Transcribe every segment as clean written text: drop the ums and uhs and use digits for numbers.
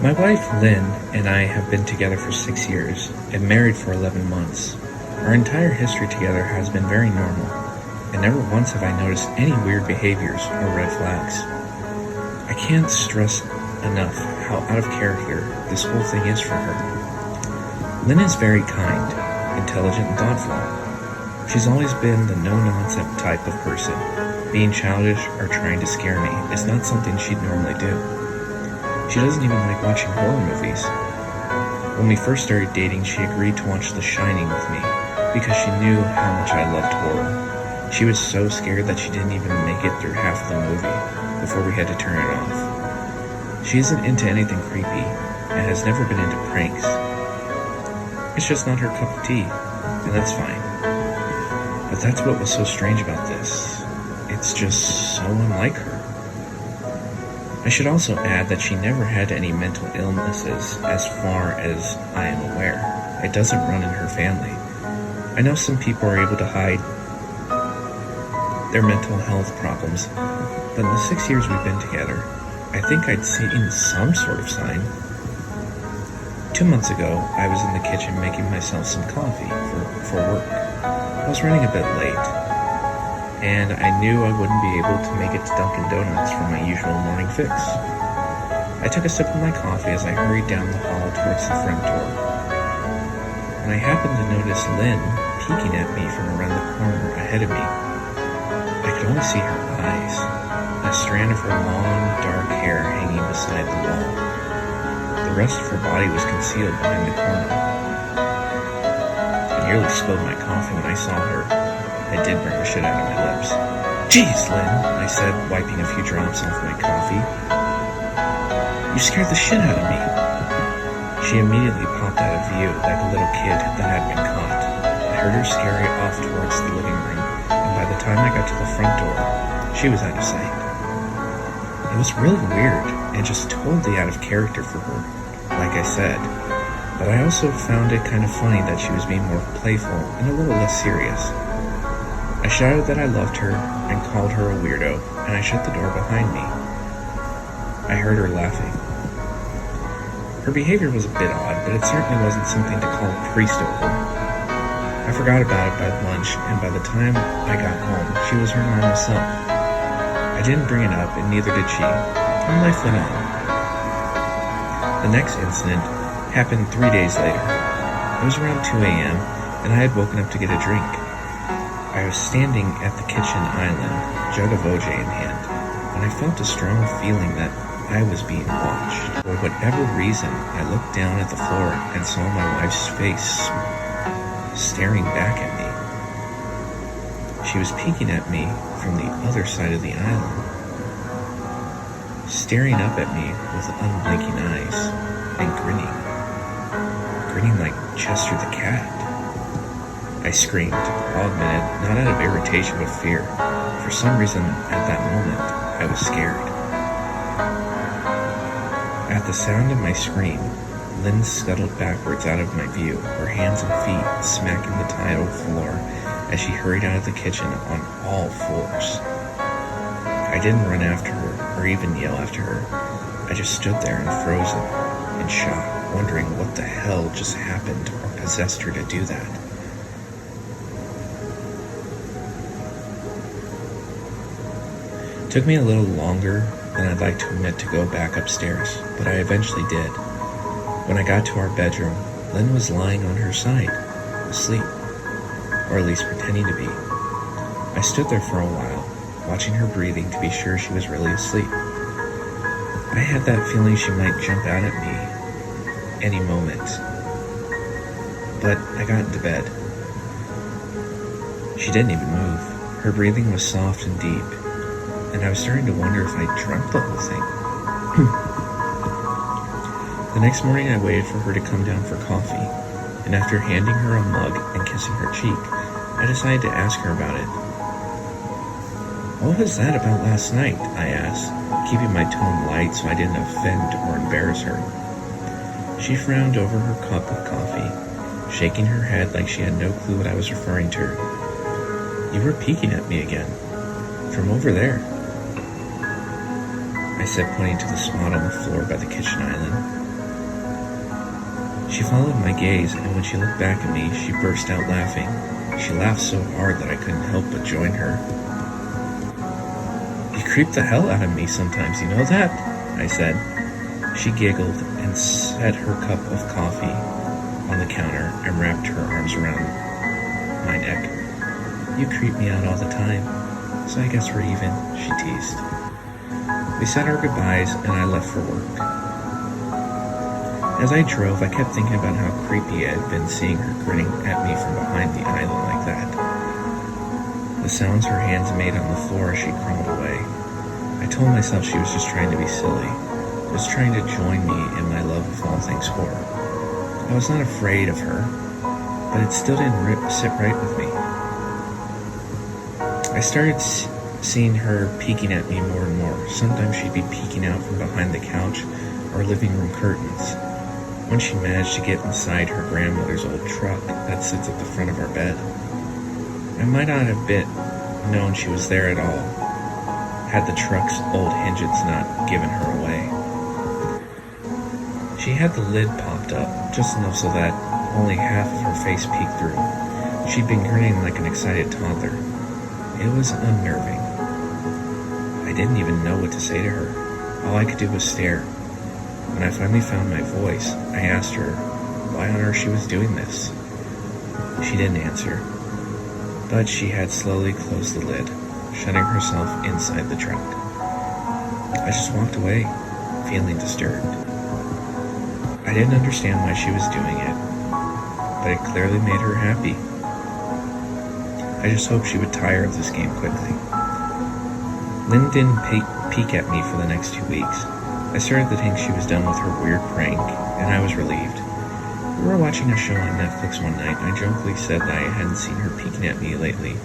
My wife, Lynn, and I have been together for 6 years and married for 11 months. Our entire history together has been very normal, and never once have I noticed any weird behaviors or red flags. I can't stress enough how out of character this whole thing is for her. Lynn is very kind, intelligent, and thoughtful. She's always been the no-nonsense type of person. Being childish or trying to scare me is not something she'd normally do. She doesn't even like watching horror movies. When we first started dating, she agreed to watch The Shining with me because she knew how much I loved horror. She was so scared that she didn't even make it through half of the movie before we had to turn it off. She isn't into anything creepy and has never been into pranks. It's just not her cup of tea, and that's fine. But that's what was so strange about this. It's just so unlike her. I should also add that she never had any mental illnesses as far as I am aware. It doesn't run in her family. I know some people are able to hide their mental health problems, but in the 6 years we've been together, I think I'd seen some sort of sign. 2 months ago, I was in the kitchen making myself some coffee for work. I was running a bit late, and I knew I wouldn't be able to make it to Dunkin' Donuts for my usual morning fix. I took a sip of my coffee as I hurried down the hall towards the front door. When I happened to notice Lynn peeking at me from around the corner ahead of me, I could only see her eyes, a strand of her long, dark hair hanging beside the wall. The rest of her body was concealed behind the corner. I nearly spilled my coffee when I saw her. I did bring the shit out of my lips. "Jeez, Lynn," I said, wiping a few drops off my coffee. "You scared the shit out of me." She immediately popped out of view like a little kid that had been caught. I heard her scurry off towards the living room, and by the time I got to the front door, she was out of sight. It was really weird and just totally out of character for her, like I said, but I also found it kind of funny that she was being more playful and a little less serious. I shouted that I loved her and called her a weirdo, and I shut the door behind me. I heard her laughing. Her behavior was a bit odd, but it certainly wasn't something to call a priest over. I forgot about it by lunch, and by the time I got home, she was her normal self. I didn't bring it up, and neither did she, and life went on. The next incident happened 3 days later. It was around 2 a.m., and I had woken up to get a drink. I was standing at the kitchen island, jug of OJ in hand, when I felt a strong feeling that I was being watched. For whatever reason, I looked down at the floor and saw my wife's face staring back at me. She was peeking at me from the other side of the island, staring up at me with unblinking eyes and grinning like Chester the cat. I screamed. I'll admit it, not out of irritation but fear. For some reason, at that moment, I was scared. At the sound of my scream, Lynn scuttled backwards out of my view, her hands and feet smacking the tile floor as she hurried out of the kitchen on all fours. I didn't run after her or even yell after her. I just stood there and frozen, in shock, wondering what the hell just happened or possessed her to do that. It took me a little longer than I'd like to admit to go back upstairs, but I eventually did. When I got to our bedroom, Lynn was lying on her side, asleep, or at least pretending to be. I stood there for a while, watching her breathing to be sure she was really asleep. I had that feeling she might jump out at me any moment, but I got into bed. She didn't even move. Her breathing was soft and deep, and I was starting to wonder if I dreamt the whole thing. The next morning I waited for her to come down for coffee, and after handing her a mug and kissing her cheek, I decided to ask her about it. "What was that about last night?" I asked, keeping my tone light so I didn't offend or embarrass her. She frowned over her cup of coffee, shaking her head like she had no clue what I was referring to. "You were peeking at me again, from over there," I said, pointing to the spot on the floor by the kitchen island. She followed my gaze, and when she looked back at me, she burst out laughing. She laughed so hard that I couldn't help but join her. "You creep the hell out of me sometimes, you know that?" I said. She giggled and set her cup of coffee on the counter and wrapped her arms around my neck. "You creep me out all the time, so I guess we're even," she teased. We said our goodbyes, and I left for work. As I drove, I kept thinking about how creepy it had been seeing her grinning at me from behind the island like that. The sounds her hands made on the floor as she crawled away. I told myself she was just trying to be silly, just trying to join me in my love of all things horror. I was not afraid of her, but it still didn't sit right with me. I started seeing her peeking at me more and more. Sometimes she'd be peeking out from behind the couch or living room curtains. Once she managed to get inside her grandmother's old truck that sits at the front of our bed. I might not have known she was there at all, had the truck's old hinges not given her away. She had the lid popped up, just enough so that only half of her face peeked through. She'd been grinning like an excited toddler. It was unnerving. I didn't even know what to say to her. All I could do was stare. When I finally found my voice, I asked her why on earth she was doing this. She didn't answer, but she had slowly closed the lid, shutting herself inside the truck. I just walked away, feeling disturbed. I didn't understand why she was doing it, but it clearly made her happy. I just hoped she would tire of this game quickly. Lynn didn't peek at me for the next 2 weeks. I started to think she was done with her weird prank, and I was relieved. We were watching a show on Netflix one night, and I jokingly said that I hadn't seen her peeking at me lately,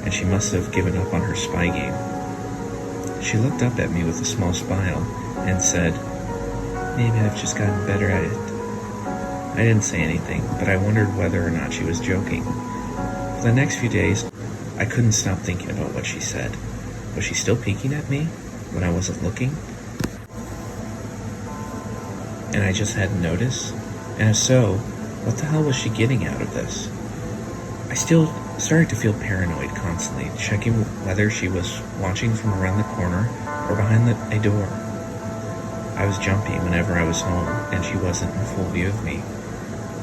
and she must have given up on her spy game. She looked up at me with a small smile and said, "Maybe I've just gotten better at it." I didn't say anything, but I wondered whether or not she was joking. For the next few days, I couldn't stop thinking about what she said. Was she still peeking at me when I wasn't looking? And I just hadn't noticed? And if so, what the hell was she getting out of this? I still started to feel paranoid constantly, checking whether she was watching from around the corner or behind a door. I was jumpy whenever I was home and she wasn't in full view of me.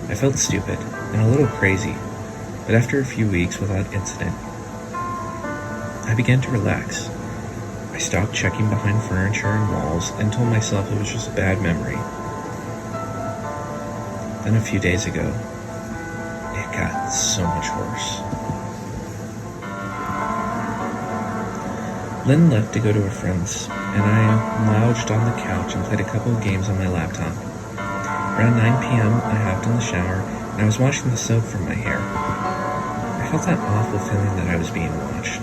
I felt stupid and a little crazy, but after a few weeks without incident, I began to relax. I stopped checking behind furniture and walls and told myself it was just a bad memory. Then a few days ago, it got so much worse. Lynn left to go to a friend's, and I lounged on the couch and played a couple of games on my laptop. Around 9 p.m., I hopped in the shower, and I was washing the soap from my hair. I felt that awful feeling that I was being watched.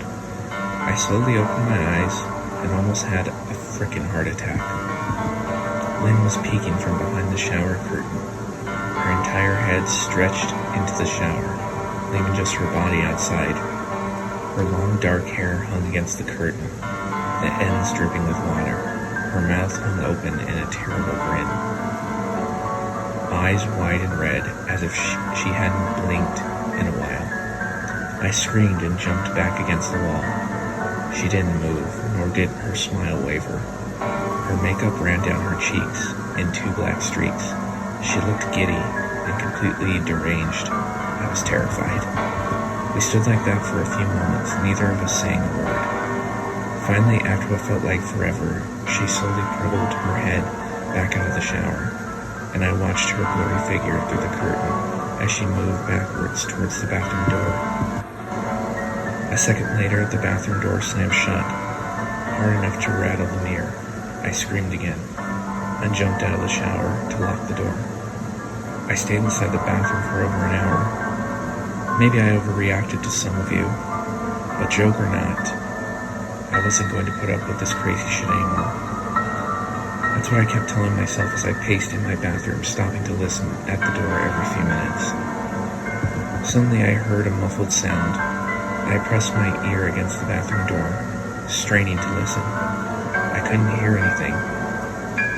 I slowly opened my eyes and almost had a frickin' heart attack. Lynn was peeking from behind the shower curtain. Her entire head stretched into the shower, leaving just her body outside. Her long dark hair hung against the curtain, the ends dripping with water. Her mouth hung open in a terrible grin. Eyes wide and red, as if she hadn't blinked in a while. I screamed and jumped back against the wall. She didn't move, nor did her smile waver. Her makeup ran down her cheeks in 2 black streaks. She looked giddy and completely deranged. I was terrified. We stood like that for a few moments, neither of us saying a word. Finally, after what felt like forever, she slowly pulled her head back out of the shower, and I watched her blurry figure through the curtain as she moved backwards towards the bathroom door. A second later, the bathroom door slammed shut, hard enough to rattle the mirror. I screamed again, and jumped out of the shower to lock the door. I stayed inside the bathroom for over an hour. Maybe I overreacted to some of you, but joke or not, I wasn't going to put up with this crazy shit anymore. That's what I kept telling myself as I paced in my bathroom, stopping to listen at the door every few minutes. Suddenly I heard a muffled sound, and I pressed my ear against the bathroom door, straining to listen. I couldn't hear anything,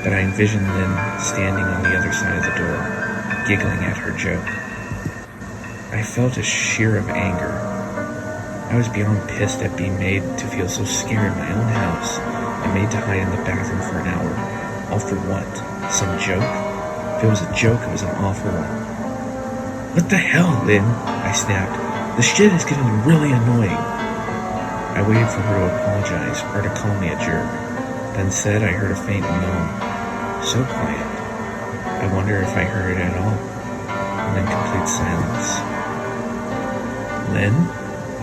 but I envisioned Lynn standing on the other side of the door. giggling at her joke. I felt a sheer of anger. I was beyond pissed at being made to feel so scared in my own house and made to hide in the bathroom for an hour. All for what? Some joke? If it was a joke, it was an awful one. "What the hell, Lynn?" I snapped. "This shit is getting really annoying." I waited for her to apologize or to call me a jerk. Then said I heard a faint moan. So quiet. I wonder if I heard it at all. And then complete silence. "Lynn?"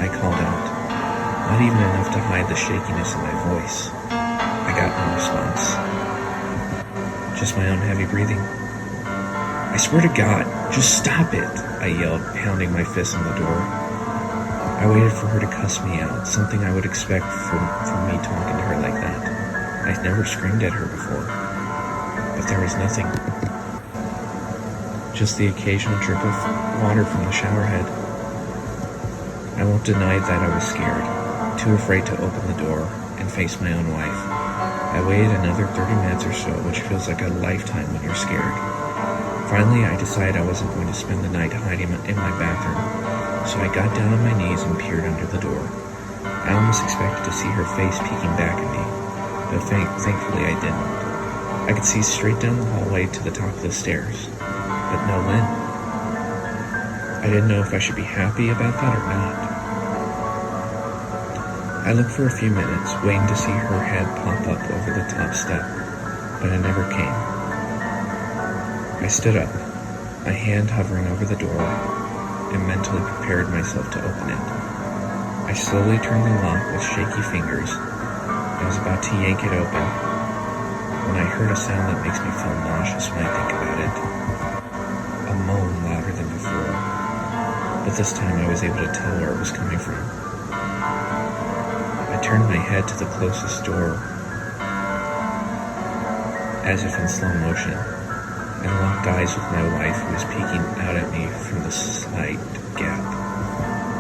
I called out. Not even enough to hide the shakiness in my voice. I got no response. Just my own heavy breathing. "I swear to God, just stop it," I yelled, pounding my fist on the door. I waited for her to cuss me out, something I would expect from me talking to her like that. I'd never screamed at her before. But there was nothing. Just the occasional drip of water from the shower head. I won't deny that I was scared, too afraid to open the door and face my own wife. I waited another 30 minutes or so, which feels like a lifetime when you're scared. Finally, I decided I wasn't going to spend the night hiding in my bathroom, so I got down on my knees and peered under the door. I almost expected to see her face peeking back at me, but thankfully I didn't. I could see straight down the hallway to the top of the stairs, but no Lynn. I didn't know if I should be happy about that or not. I looked for a few minutes, waiting to see her head pop up over the top step, but it never came. I stood up, my hand hovering over the door, and mentally prepared myself to open it. I slowly turned the lock with shaky fingers. I was about to yank it open when I heard a sound that makes me feel nauseous when I think about it. A moan louder than before, but this time I was able to tell where it was coming from. I turned my head to the closest door, as if in slow motion, and locked eyes with my wife, who was peeking out at me from the slight gap.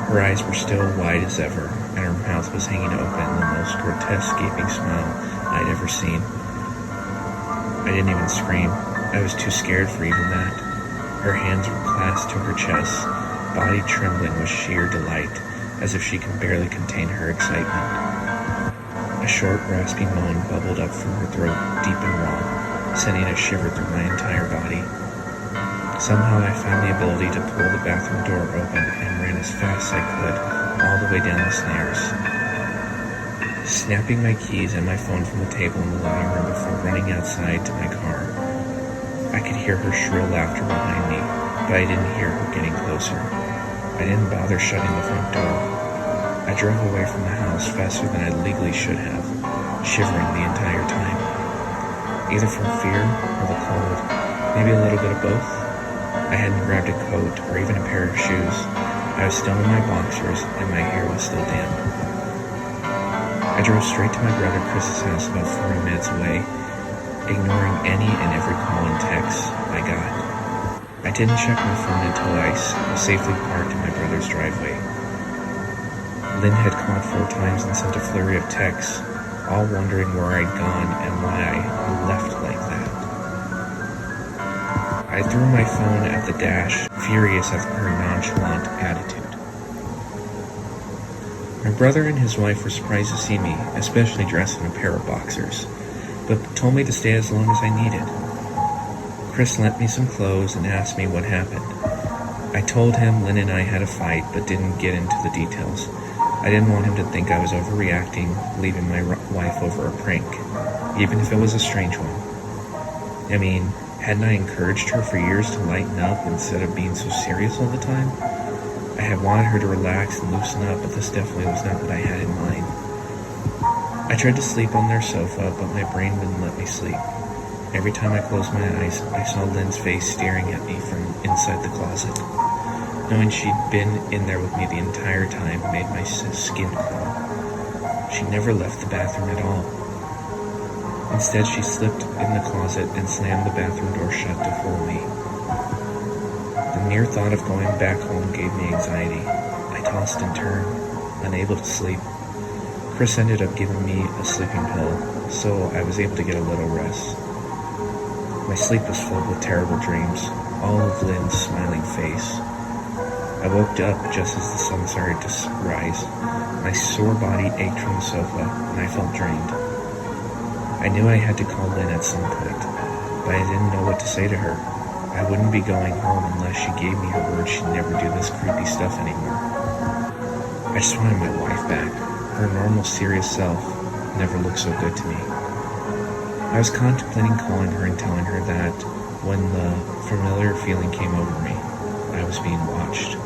Her eyes were still wide as ever, and her mouth was hanging open in the most grotesque gaping smile I'd ever seen. I didn't even scream. I was too scared for even that. Her hands were clasped to her chest, body trembling with sheer delight, as if she could barely contain her excitement. A short, raspy moan bubbled up from her throat, deep and raw, sending a shiver through my entire body. Somehow I found the ability to pull the bathroom door open and ran as fast as I could, all the way down the stairs. Snapping my keys and my phone from the table in the living room before running outside to my car. I could hear her shrill laughter behind me, but I didn't hear her getting closer. I didn't bother shutting the front door. I drove away from the house faster than I legally should have, shivering the entire time. Either from fear or the cold, maybe a little bit of both. I hadn't grabbed a coat or even a pair of shoes. I was still in my boxers and my hair was still damp. I drove straight to my brother Chris's house about 40 minutes away, ignoring any and every call and text I got. I didn't check my phone until I was safely parked in my brother's driveway. Lynn had called 4 times and sent a flurry of texts, all wondering where I'd gone and why I left like that. I threw my phone at the dash, furious at her nonchalant attitude. My brother and his wife were surprised to see me, especially dressed in a pair of boxers, but told me to stay as long as I needed. Chris lent me some clothes and asked me what happened. I told him Lynn and I had a fight, but didn't get into the details. I didn't want him to think I was overreacting, leaving my wife over a prank, even if it was a strange one. I mean, hadn't I encouraged her for years to lighten up instead of being so serious all the time? I had wanted her to relax and loosen up, but this definitely was not what I had in mind. I tried to sleep on their sofa, but my brain wouldn't let me sleep. Every time I closed my eyes, I saw Lynn's face staring at me from inside the closet. Knowing she'd been in there with me the entire time made my skin crawl. She never left the bathroom at all. Instead, she slipped in the closet and slammed the bathroom door shut to fool me. The mere thought of going back home gave me anxiety. I tossed and turned, unable to sleep. Chris ended up giving me a sleeping pill, so I was able to get a little rest. My sleep was filled with terrible dreams. all of Lynn's smiling face. I woke up just as the sun started to rise. My sore body ached from the sofa, and I felt drained. I knew I had to call Lynn at some point, but I didn't know what to say to her. I wouldn't be going home unless she gave me her word she'd never do this creepy stuff anymore. I just wanted my wife back. Her normal, serious self never looked so good to me. I was contemplating calling her and telling her that when the familiar feeling came over me, I was being watched.